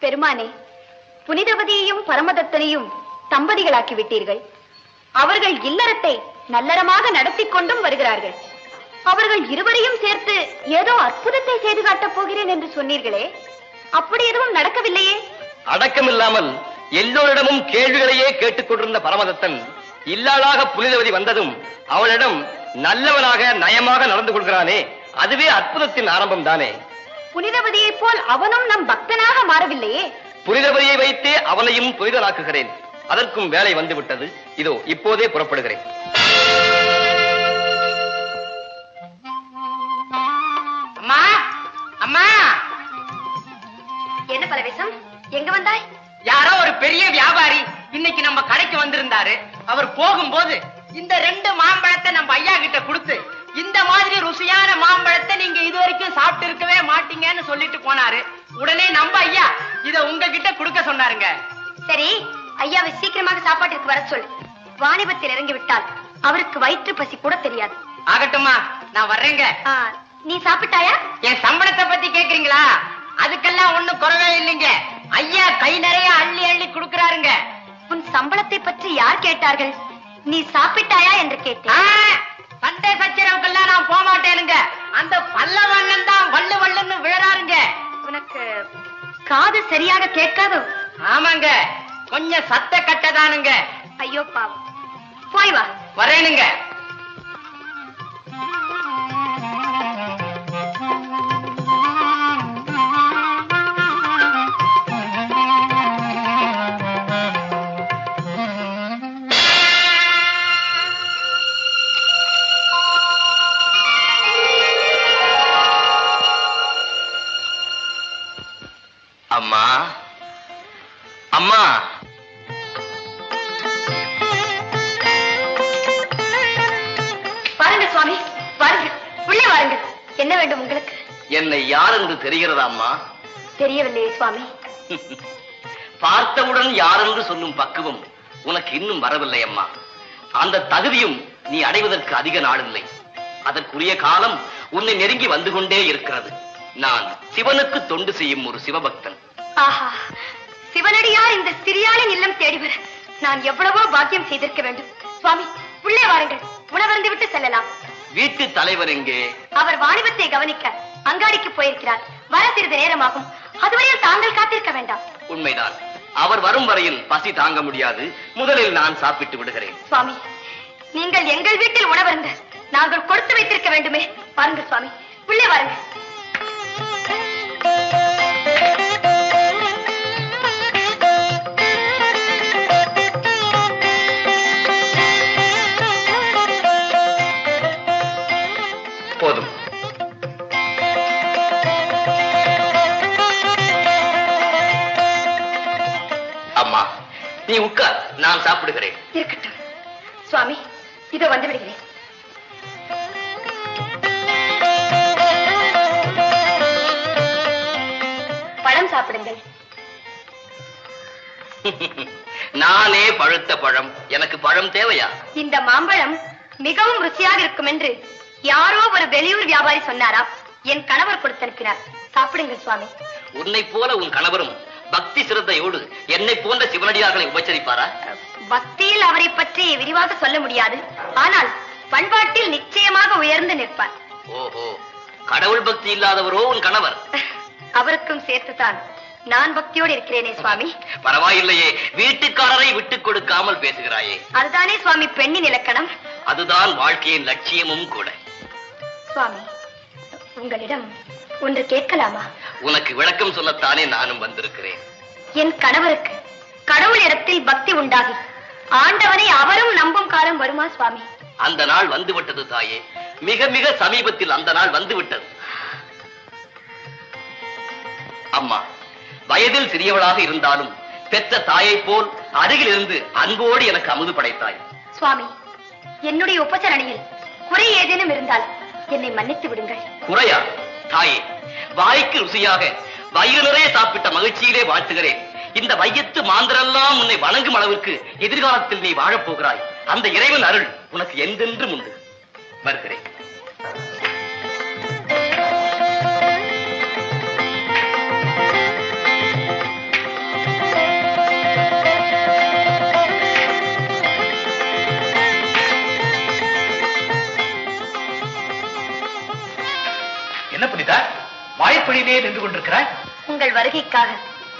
பெருமானே, புனிதவதியையும் பரமதத்தனையும் தம்பதிகளாக்கி விட்டீர்கள். அவர்கள் இல்லறத்தை நல்லறமாக நடத்தி கொண்டும் வருகிறார்கள். அவர்கள் இருவரையும் சேர்த்து ஏதோ அற்புதத்தை செய்து காட்டப் போகிறேன் என்று சொன்னீர்களே, அப்படி எதுவும் நடக்கவில்லையே? அடக்கமில்லாமல் எல்லோரிடமும் கேள்விகளையே கேட்டுக் கொண்டிருந்த பரமதத்தன் இல்லாளாக புனிதவதி வந்ததும் அவளிடம் நல்லவனாக நயமாக நடந்து கொள்கிறானே, அதுவே அற்புதத்தின் ஆரம்பம் தானே. புனிதவதியை போல் அவனும் நம் பக்தனாக மாறவில்லையே. புனிதவதியை வைத்தே அவனையும் புனிதனாக்குகிறேன். அதற்கும் வேலை வந்துவிட்டது. இதோ இப்போதே புறப்படுகிறேன். அம்மா, அம்மா. என்ன பரவேசம், எங்க வந்தாய்? யாரோ ஒரு பெரிய வியாபாரி இன்னைக்கு நம்ம கடைக்கு வந்திருந்தாரு. அவர் போகும்போது இந்த 2 மாம்பழத்தை நம்ம ஐயா கிட்ட கொடுத்து, இந்த மாதிரி ருசியான மாம்பழத்தை நீங்க இதுவரைக்கும் சாப்பிட்டு இருக்கவே மாட்டீங்கன்னு சொல்லிட்டு போனாரு. உடனே நம்ம ஐயா இத உங்ககிட்ட கொடுக்க சொன்னாருங்க. சரி, ஐயாவை சீக்கிரமாக சாப்பாட்டிற்கு வர சொல். வாணிபத்தில் இறங்கி விட்டால் அவருக்கு வயிற்று பசி கூட தெரியாது. ஆகட்டுமா, நான் வர்றேங்க. நீ சாப்பிட்டாயா? என் சம்பளத்தை பத்தி கேக்குறீங்களா? அதுக்கெல்லாம் ஒண்ணும் குறவே இல்லைங்க. ஐயா கை நிறைய அள்ளி அள்ளி கொடுக்கறாருங்க. உன் சம்பளத்தை பற்றி யார் கேட்டார்கள்? நீ சாப்பிட்டாயா என்று கேட்டேன். சண்டை சச்சரவுக்கெல்லாம் நான் போக மாட்டேனுங்க. அந்த பல்லவண்ணன் தான் வள்ளு வள்ளுன்னு விழறாருங்க. உனக்கு காது சரியாக கேட்காதோ? ஆமாங்க, கொஞ்சம் சத்த கட்டதானுங்க. ஐயோ பாவம், போய் வா. வரேனுங்க. அம்மா, அம்மா. வாருங்கள் சுவாமி, வாருங்கள், உள்ளே வாருங்கள். என்ன வேண்டும் உங்களுக்கு? என்னை யார் என்று தெரிகிறதா அம்மா? தெரியவில்லையே சுவாமி. பார்த்தவுடன் யார் என்று சொல்லும் பக்குவம் உனக்கு இன்னும் வரவில்லை அம்மா. அந்த தகுதியும் நீ அடைவதற்கு அதிக நாளில்லை. அதற்குரிய காலம் உன்னை நெருங்கி வந்து கொண்டே இருக்கிறது. நான் சிவனுக்கு தொண்டு செய்யும் ஒரு சிவபக்தன். ஆஹா, சிவனடியார் இந்த சிறியாளின் இல்லம் தேடி வர நான் எவ்வளவோ பாக்கியம் செய்திருக்க வேண்டும். சுவாமி, உள்ளே வாருங்கள், உணவருந்து விட்டு செல்லலாம். வீட்டு தலைவர் எங்கே? அவர் வாணிபத்தை கவனிக்க அங்காடிக்கு போயிருக்கிறார். வர சிறிது நேரமாகும். அதுவரையில் தாங்கள் காத்திருக்க வேண்டாம். உண்மைதான். அவர் வரும் வரையில் பசி தாங்க முடியாது. முதலில் நான் சாப்பிட்டு விடுகிறேன். சுவாமி, நீங்கள் எங்கள் வீட்டில் உணவருந்த நாங்கள் கொடுத்து வைத்திருக்க வேண்டுமே. பாருங்கள் சுவாமி, உள்ளே வாருங்கள். போதும். அம்மா, நீ உட்கார், நான் சாப்பிடுகிறேன். இருக்கட்டும் சுவாமி, இதோ வந்து விடுகிறேன். பழம் சாப்பிடுங்கள். நானே பழுத்த பழம், எனக்கு பழம் தேவையா? இந்த மாம்பழம் மிகவும் ருசியாக இருக்கும் என்று யாரோ ஒரு வெளியூர் வியாபாரி சொன்னாராம். என் கணவர் கொடுத்தனுப்பினார். சாப்பிடுங்கள் சுவாமி. உன்னை போல உன் கணவரும் பக்தி சிரத்தையோடு என்னை போன்ற சிவனடியார்களை உபச்சரிப்பாரா? பக்தியில் அவரை பற்றி விரிவாக சொல்ல முடியாது. ஆனால் பண்பாட்டில் நிச்சயமாக உயர்ந்து நிற்பார். ஓஹோ, கடவுள் பக்தி இல்லாதவரோ உன் கணவர்? அவருக்கும் சேர்த்துதான் நான் பக்தியோடு இருக்கிறேனே சுவாமி. பரவாயில்லையே, வீட்டுக்காரரை விட்டுக் கொடுக்காமல் பேசுகிறாயே. அதுதானே சுவாமி பெண்ணின் இலக்கணம். அதுதான் வாழ்க்கையின் லட்சியமும் கூட. சுவாமி, உங்களிடம் ஒன்று கேட்கலாமா? உனக்கு விளக்கம் சொல்லத்தானே நானும் வந்திருக்கிறேன். என் கணவருக்கு கடவுள் இடத்தில் பக்தி உண்டாகி ஆண்டவனை அவரும் நம்பும் காலம் வருமா சுவாமி? அந்த நாள் வந்துவிட்டது தாயே. மிக மிக சமீபத்தில் அந்த நாள் வந்துவிட்டது. அம்மா, வயதில் சிறியவளாக இருந்தாலும் பெற்ற தாயை போல் அருகில் இருந்து அன்போடு எனக்கு அமுது படைத்தாய். சுவாமி, என்னுடைய உபசரணையில் குறை ஏதேனும் இருந்தால் என்னை மன்னித்து விடுங்கள். குறையா? தாயே, வாய்க்கு ருசியாக வயிறு நிறைய சாப்பிட்ட மகிழ்ச்சியிலே வாழ்த்துகிறேன். இந்த வையத்து மாந்தரெல்லாம் உன்னை வணங்கும் அளவிற்கு எதிர்காலத்தில் நீ வாழப்போகிறாய். அந்த இறைவன் அருள் உனக்கு என்றென்றும் உண்டு. வருகிறேன். இங்கேயே நின்று கொண்டிருக்கிறாய்? உங்கள் வருகைக்காக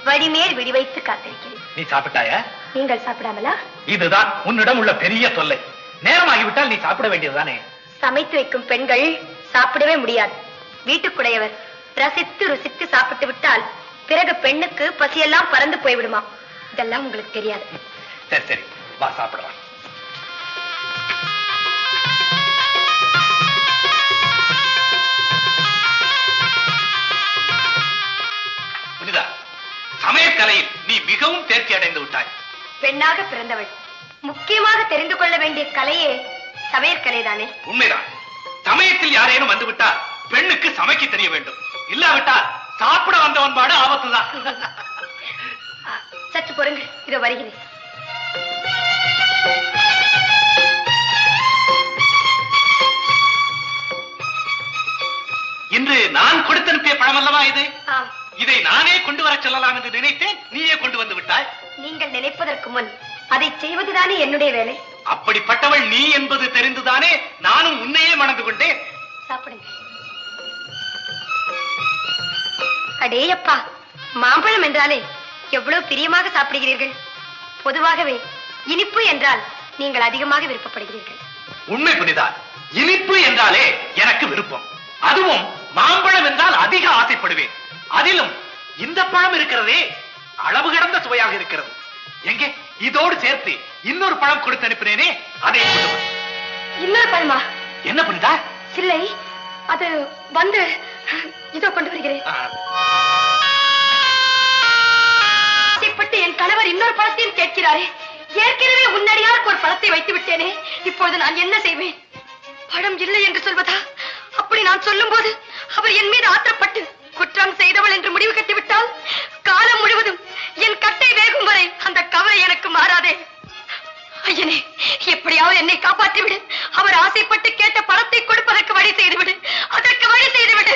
வடிமேல் விடி வைத்து காத்திருக்கிறேன். நீ சாப்பிட்டாயா? நீங்கள் சாப்பிடாமலா? இதுதான் உன்னிடம் உள்ள பெரிய தொல்லை. நேரமாகிவிட்டால் நீ சாப்பிட வேண்டியதுதானே. சமைத்து வைக்கும் பெண்கள் சாப்பிடவே முடியாது. வீட்டுக்குடையவர் ரசித்து ருசித்து சாப்பிட்டு விட்டால் பிறகு பெண்ணுக்கு பசியெல்லாம் பறந்து போய்விடுமா. இதெல்லாம் உங்களுக்கு தெரியாது. சரி சரி, வா சாப்பிடலாம். புனிதா, சமையற்கலையில் நீ மிகவும் தேர்ச்சி அடைந்து விட்டாய். பெண்ணாக பிறந்தவள் முக்கியமாக தெரிந்து கொள்ள வேண்டிய கலையே சமையற்கலைதானே. உண்மைதான். சமயத்தில் யாரேனும் வந்துவிட்டால் பெண்ணுக்கு சமைக்க தெரிய வேண்டும். இல்லாவிட்டால் சாப்பிட வந்தவன் பாடு ஆபத்துதான். சற்று பொறுங்கள், இதோ வருகிறேன். இன்று நான் கொடுத்தனுப்பிய பழம் அல்லவா இது? ஆம். இதை நானே கொண்டு வர சொல்லலாம் என்று நினைத்தேன். நீயே கொண்டு வந்து விட்டாய். நீங்கள் நினைப்பதற்கு முன் அதை செய்வதுதானே என்னுடைய வேலை. அப்படிப்பட்டவள் நீ என்பது தெரிந்துதானே நானும் உன்னையே மணந்து கொண்டேன். சாப்பிடுங்க. அடேயப்பா, மாம்பழம் என்றாலே எவ்வளவு பிரியமாக சாப்பிடுகிறீர்கள். பொதுவாகவே இனிப்பு என்றால் நீங்கள் அதிகமாக விருப்பப்படுகிறீர்கள். உண்மை புனிதா, இனிப்பு என்றாலே எனக்கு விருப்பம். அதுவும் மாம்பழம் என்றால் அதிக ஆசைப்படுவேன். அதிலும் இந்த பழம் இருக்கிறதே, அளவு கடந்த சுவையாக இருக்கிறது. எங்கே இதோடு சேர்த்து இன்னொரு பழம் கொடுத்து அனுப்பினேனே, அதை கொண்டு வா. இன்னொரு பழமா? என்ன புனிதா? இல்லை, அது வந்து இதோ கொண்டு வருகிறேன். ஆசைப்பட்டு என் கணவர் இன்னொரு பழத்தையும் கேட்கிறாரே. ஏற்கனவே உன்னடியாருக்கு ஒரு பழத்தை வைத்து விட்டேனே. இப்பொழுது நான் என்ன செய்வேன்? பழம் இல்லை என்று சொல்வதா? அப்படி நான் சொல்லும் போது அவர் என் மீது ஆத்திரப்பட்டு குற்றம் செய்தவள் என்று முடிவு கட்டிவிட்டால் காலம் முழுவதும் என் கட்டை வேகும் வரை அந்த கவலை எனக்கு மாறாதே. ஐயனே, எப்படியாவது என்னை காப்பாற்றிவிடு. அவர் ஆசைப்பட்டு கேட்ட பழத்தை கொடுப்பதற்கு வழி செய்துவிடு. அதற்கு வழி செய்துவிடு.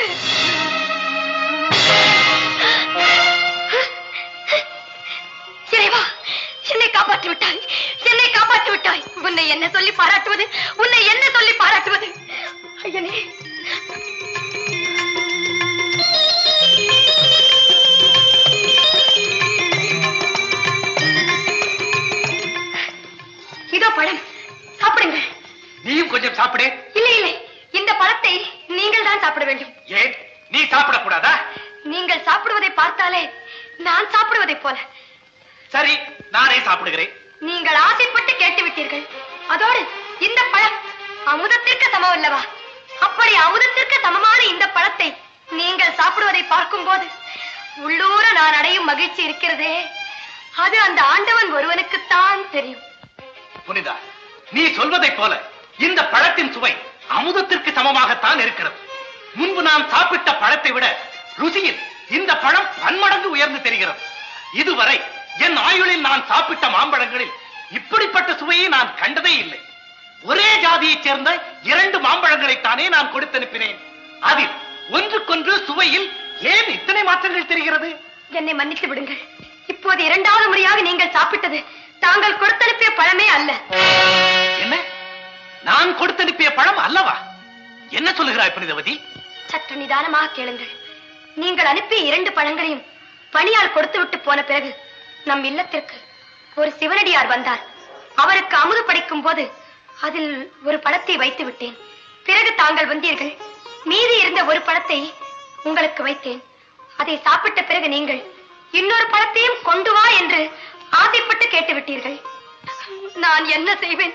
இறைவா, என்னை காப்பாற்றி விட்டாய், என்னை காப்பாற்றி விட்டாய். உன்னை என்ன சொல்லி பாராட்டுவது, உன்னை என்ன சொல்லி பாராட்டுவது? ஐயனே, இதோ பழம், சாப்பிடுங்கள். நீயும் கொஞ்சம் சாப்பிடு. இல்லை இல்லை, இந்த பழத்தை நீங்கள் தான் சாப்பிட வேண்டும். ஏன் நீ சாப்பிடக்கூடாதா? நீங்கள் சாப்பிடுவதை பார்த்தாலே நான் சாப்பிடுவதை போல. சரி, நானே சாப்பிடுகிறேன். நீங்கள் ஆசைப்பட்டு கேட்டு விட்டீர்கள். அதோடு இந்த பழம் அமுதத்திற்கு சமம் அல்லவா? அப்படி அமுதத்திற்கு சமமான இந்த பழத்தை நீங்கள் சாப்பிடுவதை பார்க்கும் போது உள்ளூர நான் அடையும் மகிழ்ச்சி இருக்கிறதே, அது அந்த ஆண்டவன் ஒருவனுக்குத்தான் தெரியும். புனிதா, நீ சொல்வதை போல இந்த பழத்தின் சுவை அமுதத்திற்கு சமமாகத்தான் இருக்கிறது. முன்பு நான் சாப்பிட்ட பழத்தை விட ருசியில் இந்த பழம் பன்மடங்கு உயர்ந்து தெரிகிறது. இதுவரை என் ஆயுளில் நான் சாப்பிட்ட மாம்பழங்களில் இப்படிப்பட்ட சுவையை நான் கண்டதே இல்லை. ஒரே ஜாதியைச் சேர்ந்த 2 மாம்பழங்களைத்தானே நான் கொடுத்து அனுப்பினேன். அதில் ஒன்றுக்கொன்று சுவையில் ஏன் இத்தனை மாற்றங்கள் தெரிகிறது? என்னை மன்னித்து விடுங்கள். இப்போது 2வது முறையாக நீங்கள் சாப்பிட்டது தாங்கள் கொடுத்தனுப்பிய பழமே அல்ல. என்ன? நான் கொடுத்தனுப்பிய பழம் அல்லவா? என்ன சொல்லுகிறாய் புனிதவதி? சற்று நிதானமாக கேளுங்கள். நீங்கள் அனுப்பிய 2 பழங்களையும் பணியால் கொடுத்து விட்டு போன பிறகு நம் இல்லத்திற்கு ஒரு சிவனடியார் வந்தார். அவருக்கு அமுது படைக்கும் போது அதில் ஒரு பழத்தை வைத்து விட்டேன். பிறகு தாங்கள் வந்தீர்கள். மீதி இருந்த ஒரு பழத்தை உங்களுக்கு வைத்தேன். அதை சாப்பிட்ட பிறகு நீங்கள் இன்னொரு பழத்தையும் கொண்டு வா என்று ஆசைப்பட்டு கேட்டு விட்டீர்கள். நான் என்ன செய்வேன்?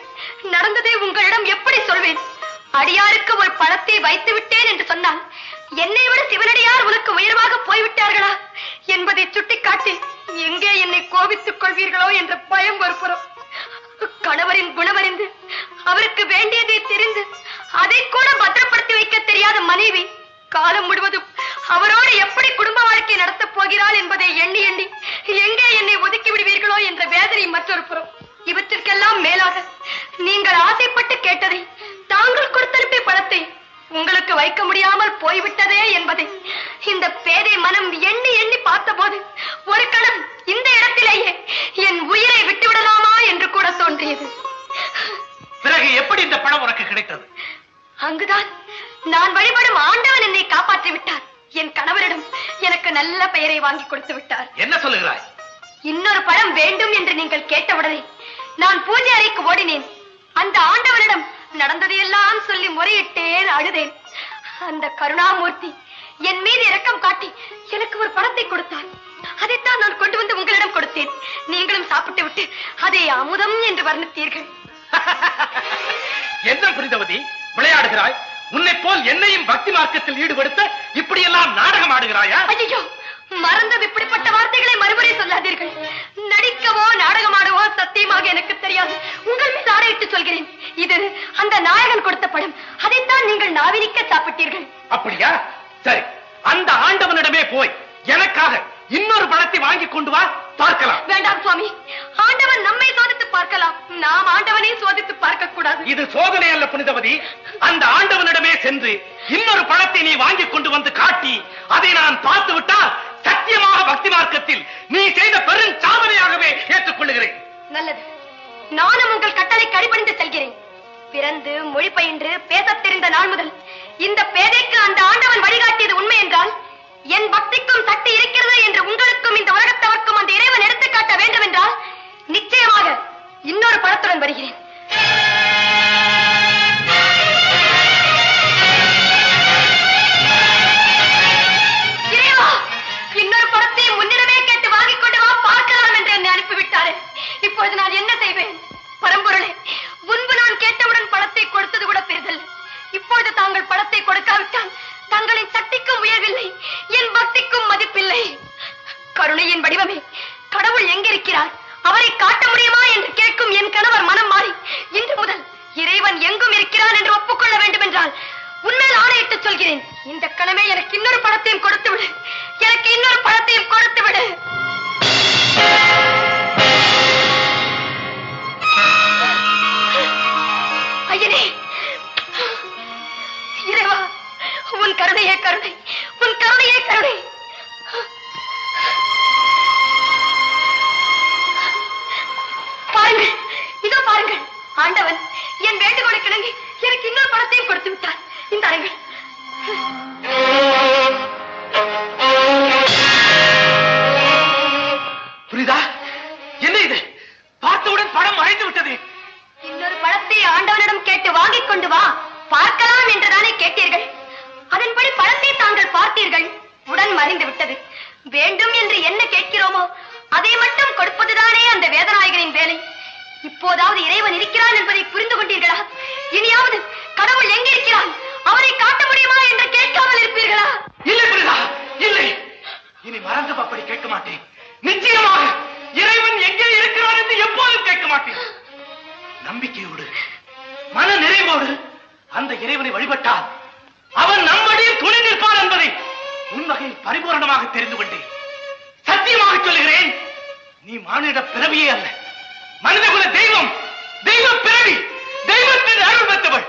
நடந்ததை உங்களிடம் எப்படி சொல்வேன்? அடியாருக்கு ஒரு பழத்தை வைத்து விட்டேன் என்று சொன்னால் என்னை விட சிவனடியார் உனக்கு உயர்வாக போய்விட்டார்களா என்பதை சுட்டிக்காட்டி எங்கே என்னை கோபித்துக் கொள்வீர்களோ என்ற பயம் ஒருபுறம். கணவரின் குணமறிந்து அவருக்கு வேண்டியதை தெரிந்து அதை கூட பத்திரப்படுத்தி வைக்க தெரியாத மனைவி காலம் முழுவதும் அவரோடு எப்படி குடும்ப வாழ்க்கை நடத்தப் போகிறாள் என்பதை எண்ணி எண்ணி எங்கே என்னை ஒதுக்கி விடுவீர்களோ என்ற வேதனை மற்றொரு புறம். இவற்றிற்கெல்லாம் மேலாக நீங்கள் ஆசைப்பட்டு கேட்டதை தாங்கள் கொடுத்தனுப்பிய பழத்தை உங்களுக்கு வைக்க முடியாமல் போய்விட்டதே என்பதை இந்த பேதை மனம் எண்ணி எண்ணி பார்த்தபோது ஒரு கணம் இந்த இடத்திலேயே என் உயிரை விட்டுவிடலாமா என்று கூட தோன்றியது. பிறகு எப்படி இந்த பழம் உனக்கு கிடைத்தது? அங்குதான் நான் வழிபடும் ஆண்டவன் என்னை காப்பாற்றி விட்டார். என் கணவரிடம் எனக்கு நல்ல பெயரை வாங்கி கொடுத்து விட்டார். என்ன சொல்லுகிறாய்? இன்னொரு பழம் வேண்டும் என்று நீங்கள் கேட்டவுடனே நான் பூஜை அறைக்கு ஓடினேன். அந்த ஆண்டவனிடம் நடந்ததையெல்லாம் சொல்லி முறையிட்டேன், அழுதேன். அந்த கருணாமூர்த்தி என் மீது இரக்கம் காட்டி எனக்கு ஒரு பழத்தை கொடுத்தார். அதைத்தான் நான் கொண்டு வந்து உங்களிடம் கொடுத்தேன். நீங்களும் சாப்பிட்டு விட்டு அதை அமுதம் என்று வர்ணித்தீர்கள். என்ன புனிதவதி விளையாடுகிறாய்? உன்னை போல் என்னையும் பக்தி மார்க்கத்தில் ஈடுபடுத்த இப்படியெல்லாம் நாடகம் ஆடுகிறாயா? ஐயோ, மறந்தது இப்படிப்பட்ட வார்த்தைகளை மறுமுறை சொல்லாதீர்கள். நடிக்கவோ நாடகமாடவோ சத்தியமாக எனக்கு தெரியாது. உங்கள் மீது ஆணையிட்டு சொல்கிறேன், இது அந்த நாயகன் கொடுத்த படம். அதைத்தான் நீங்கள் நாவினிக்க சாப்பிட்டீர்கள். அப்படியா? சரி, அந்த ஆண்டவனிடமே போய் எனக்காக இன்னொரு பழத்தை வாங்கி கொண்டு வா, பார்க்கலாம். வேண்டாம் சுவாமி, ஆண்டவன் நம்மை சோதித்து பார்க்கலாம், நாம் ஆண்டவனை சோதித்து பார்க்க கூடாது. இது சோதனை அல்ல புனிதவதி. அந்த ஆண்டவனிடமே சென்று இன்னொரு பழத்தை நீ வாங்கி கொண்டு வந்து காட்டி அதை நான் பார்த்து விட்டால் சத்தியமாக பக்தி மார்க்கத்தில் நீ செய்த பெரும் சாதனையாகவே ஏற்றுக்கொள்கிறேன். நல்லது, நானும் உங்கள் கட்டளை கடிபணிந்து செல்கிறேன். பிறந்து மொழி பயின்று பேசத் தெரிந்த நாள் முதல் இந்த பேதைக்கு அந்த ஆண்டவன் வழிகாட்டியது உண்மை என்றால், என் பக்திக்கும் சக்தி இருக்கிறது என்று உங்களுக்கும் இந்த உலகத்தவர்க்கும் அந்த இறைவன் எடுத்துக் காட்ட வேண்டும் என்றால் நிச்சயமாக இன்னொரு பழத்துடன் வருகிறேன். இறைவா, இன்னொரு பழத்தை முன்னிடமே கேட்டு வாங்கிக் கொண்டு வா, பார்க்கலாம் என்று என்னை அனுப்பிவிட்டாரே. இப்பொழுது நான் என்ன செய்வேன்? பரம்பொருளே, முன்பு நான் கேட்டவுடன் பழத்தை கொடுத்தது கூட பெரிதல்ல. இப்பொழுது தாங்கள் பழத்தை கொடுக்காவிட்டால் தங்களின் சக்திக்கும் உயர்வில்லை, என் பக்திக்கும் மதிப்பில்லை. கருணையின் வடிவமே, கடவுள் எங்கிருக்கிறார், அவரை காட்ட முடியுமா என்று கேட்கும் என் கணவர் மனம் மாறி இன்று முதல் இறைவன் எங்கும் இருக்கிறான் என்று ஒப்புக்கொள்ள வேண்டும் என்றால் உண்மையில் ஆணையிட்டு சொல்கிறேன், இந்த கணமே எனக்கு இன்னொரு பழத்தையும் கொடுத்து விடு, எனக்கு இன்னொரு பழத்தையும் கொடுத்து விடு. ஐயனே, இறைவா, உன் கருணையே கருணை, உன் கருணையே கருணை. பாருங்கள், இதோ பாருங்கள், ஆண்டவன் என் வேண்டுகோளுக்கு இணங்கி எனக்கு இன்னொரு பணத்தையும் கொடுத்து விட்டார். இந்த அறைகள் புரியுதா? என்ன இது? பார்த்தவுடன் படம் மறைந்து விட்டது. இன்னொரு பழத்தை ஆண்டவனிடம் கேட்டு வாங்கிக் கொண்டு வா, பார்க்கலாம் என்றுதானே கேட்டீர்கள். அதன்படி பழத்தை தாங்கள் பார்த்தீர்கள், உடன் மறைந்து விட்டது. வேண்டும் என்று என்ன கேட்கிறோமோ அதை மட்டும் கொடுப்பதுதானே அந்த வேதநாயகனின் வேலை. இப்போதாவது இறைவன் இருக்கிறான் என்பதை புரிந்து கொண்டீர்களா? இனியாவது கடவுள் எங்கிருக்கிறான், அவரை காட்ட முடியுமா என்று கேட்காமல் இருப்பீர்களா? இல்லை புரியுதா, இல்லை. இனி மறந்து அப்படி கேட்க மாட்டேன். நிச்சயமாக இறைவன் எங்கே இருக்கிறான் என்று எப்போதும் கேட்க மாட்டேன். நம்பிக்கையோடு மன நிறைவோடு அந்த இறைவனை வழிபட்டால் அவன் நம்மடியில் துணை நிற்பான் என்பதை உண்மையில் பரிபூரணமாக தெரிந்து கொண்டேன். சத்தியமாக சொல்லுகிறேன், நீ மானிட பிறவியே அல்ல, மனிதகுல தெய்வம், தெய்வ பிறவி, தெய்வத்தின் அருள் பெற்றவள்.